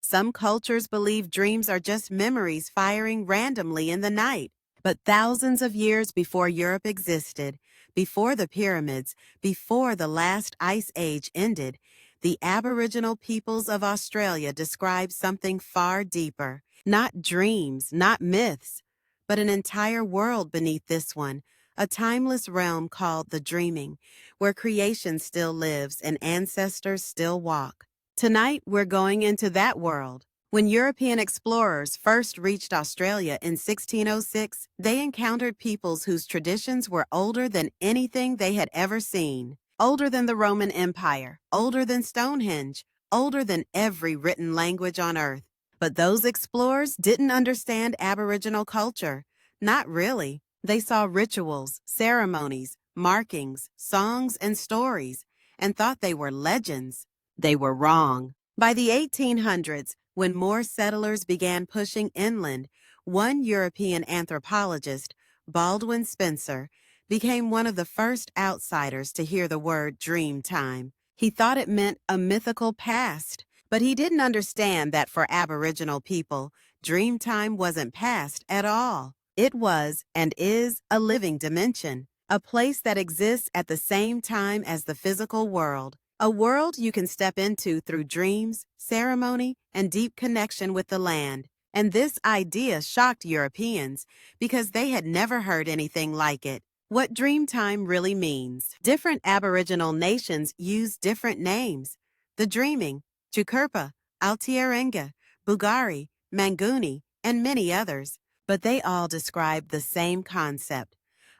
Some cultures believe dreams are just memories firing randomly in the night. But thousands of years before Europe existed, before the pyramids, before the last ice age ended, the Aboriginal peoples of Australia describe something far deeper. Not dreams, not myths, but an entire world beneath this one, a timeless realm called the dreaming, where creation still lives and ancestors still walk. Tonight, we're going into that world. When European explorers first reached Australia in 1606, they encountered peoples whose traditions were older than anything they had ever seen. Older than the Roman Empire, older than Stonehenge, older than every written language on Earth. But those explorers didn't understand Aboriginal culture. Not really. They saw rituals, ceremonies, markings, songs, and stories, and thought they were legends. They were wrong. By the 1800s, when more settlers began pushing inland, one European anthropologist, Baldwin Spencer, became one of the first outsiders to hear the word Dreamtime. He thought it meant a mythical past, but he didn't understand that for Aboriginal people, Dreamtime wasn't past at all. It was and is a living dimension, a place that exists at the same time as the physical world. A world you can step into through dreams, ceremony, and deep connection with the land. And this idea shocked Europeans because they had never heard anything like it. What Dreamtime really means. Different Aboriginal nations use different names. The Dreaming, Chukurpa, Altierenga, Bugari, Manguni, and many others. But they all describe the same concept.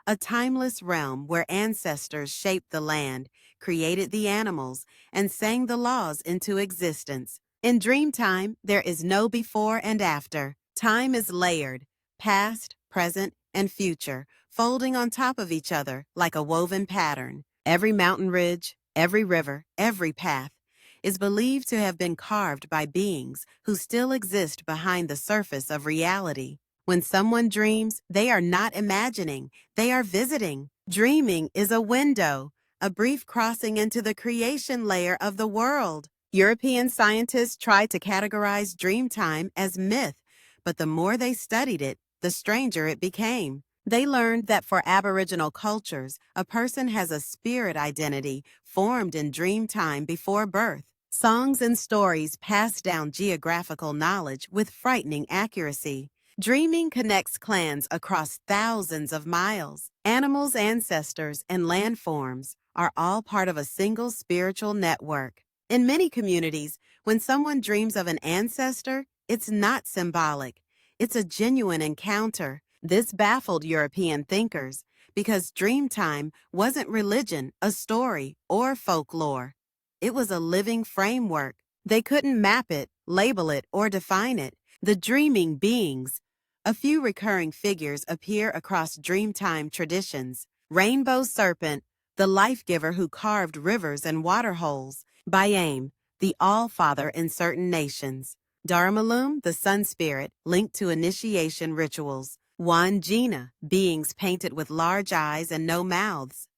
A timeless realm where ancestors shaped the land, created the animals, and sang the laws into existence. In Dreamtime, there is no before and after. Time is layered, past, present, and future, folding on top of each other like a woven pattern. Every mountain ridge, every river, every path is believed to have been carved by beings who still exist behind the surface of reality. When someone dreams, they are not imagining, they are visiting. Dreaming is a window, a brief crossing into the creation layer of the world. European scientists tried to categorize Dreamtime as myth, but the more they studied it, the stranger it became. They learned that for Aboriginal cultures, a person has a spirit identity formed in Dreamtime before birth. Songs and stories pass down geographical knowledge with frightening accuracy. Dreaming connects clans across thousands of miles. Animals, ancestors, and landforms are all part of a single spiritual network. In many communities, when someone dreams of an ancestor, it's not symbolic. It's a genuine encounter. This baffled European thinkers because Dreamtime wasn't religion, a story, or folklore. It was a living framework. They couldn't map it, label it, or define it. The dreaming beings. A few recurring figures appear across Dreamtime traditions. Rainbow Serpent, the life-giver who carved rivers and water holes. Bayame, the All-Father in certain nations. Dharmalum, the Sun Spirit, linked to initiation rituals. Wanjina, beings painted with large eyes and no mouths.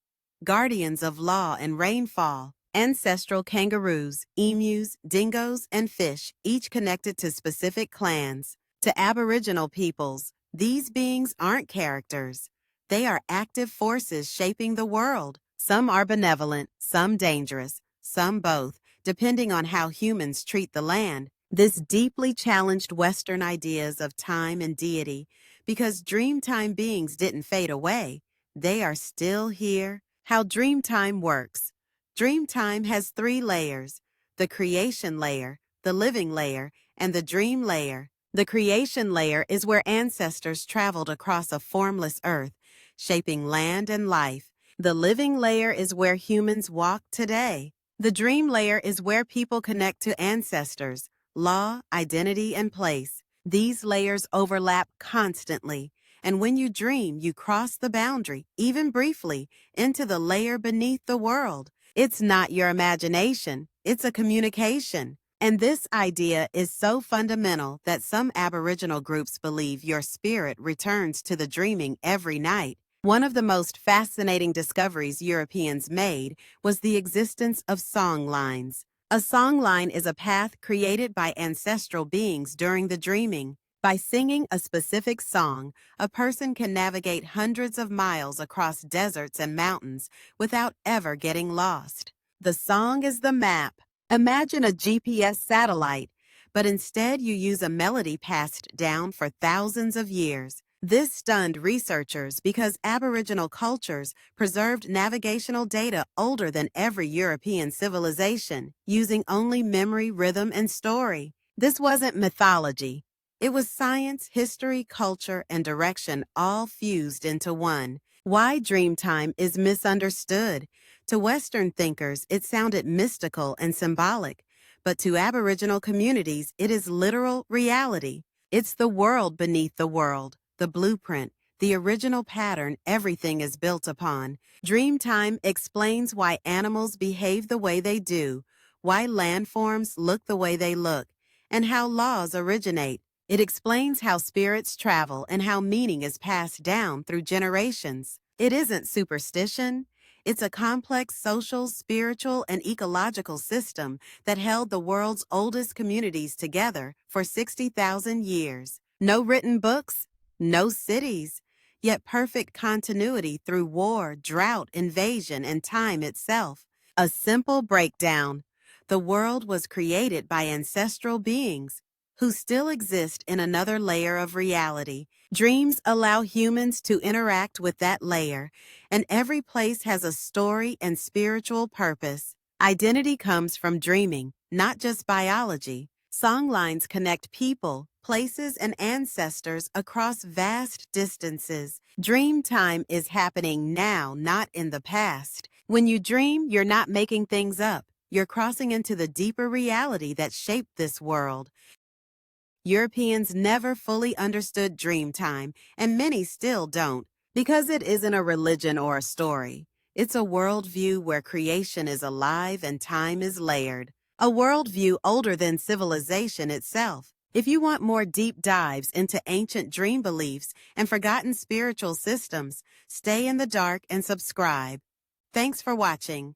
Guardians of law and rainfall. Ancestral kangaroos, emus, dingoes, and fish, each connected to specific clans. To Aboriginal peoples, these beings aren't characters. They are active forces shaping the world. Some are benevolent, some dangerous, some both, depending on how humans treat the land. This deeply challenged Western ideas of time and deity because Dreamtime beings didn't fade away. They are still here. How Dreamtime works. Dreamtime has 3 layers: the creation layer, the living layer, and the dream layer. The creation layer is where ancestors traveled across a formless earth, shaping land and life. The living layer is where humans walk today. The dream layer is where people connect to ancestors, law, identity, and place. These layers overlap constantly, and when you dream, you cross the boundary, even briefly, into the layer beneath the world. It's not your imagination, it's a communication. And this idea is so fundamental that some Aboriginal groups believe your spirit returns to the dreaming every night. One of the most fascinating discoveries Europeans made was the existence of song lines. A songline is a path created by ancestral beings during the dreaming. By singing a specific song, a person can navigate hundreds of miles across deserts and mountains without ever getting lost. The song is the map. Imagine a GPS satellite, but instead you use a melody passed down for thousands of years. This stunned researchers because Aboriginal cultures preserved navigational data older than every European civilization, using only memory, rhythm, and story. This wasn't mythology. It was science, history, culture, and direction all fused into one. Why Dreamtime is misunderstood. To Western thinkers, it sounded mystical and symbolic, but to Aboriginal communities, it is literal reality. It's the world beneath the world, the blueprint, the original pattern everything is built upon. Dreamtime explains why animals behave the way they do, why landforms look the way they look, and how laws originate. It explains how spirits travel and how meaning is passed down through generations. It isn't superstition. It's a complex social, spiritual, and ecological system that held the world's oldest communities together for 60,000 years. No written books, no cities, yet perfect continuity through war, drought, invasion, and time itself. A simple breakdown. The world was created by ancestral beings who still exist in another layer of reality. Dreams allow humans to interact with that layer, and every place has a story and spiritual purpose. Identity comes from dreaming, not just biology. Songlines connect people, places, and ancestors across vast distances. Dreamtime is happening now, not in the past. When you dream, you're not making things up. You're crossing into the deeper reality that shaped this world. Europeans never fully understood Dreamtime, and many still don't, because it isn't a religion or a story. It's a worldview where creation is alive and time is layered. A worldview older than civilization itself. If you want more deep dives into ancient dream beliefs and forgotten spiritual systems, stay in the dark and subscribe. Thanks for watching.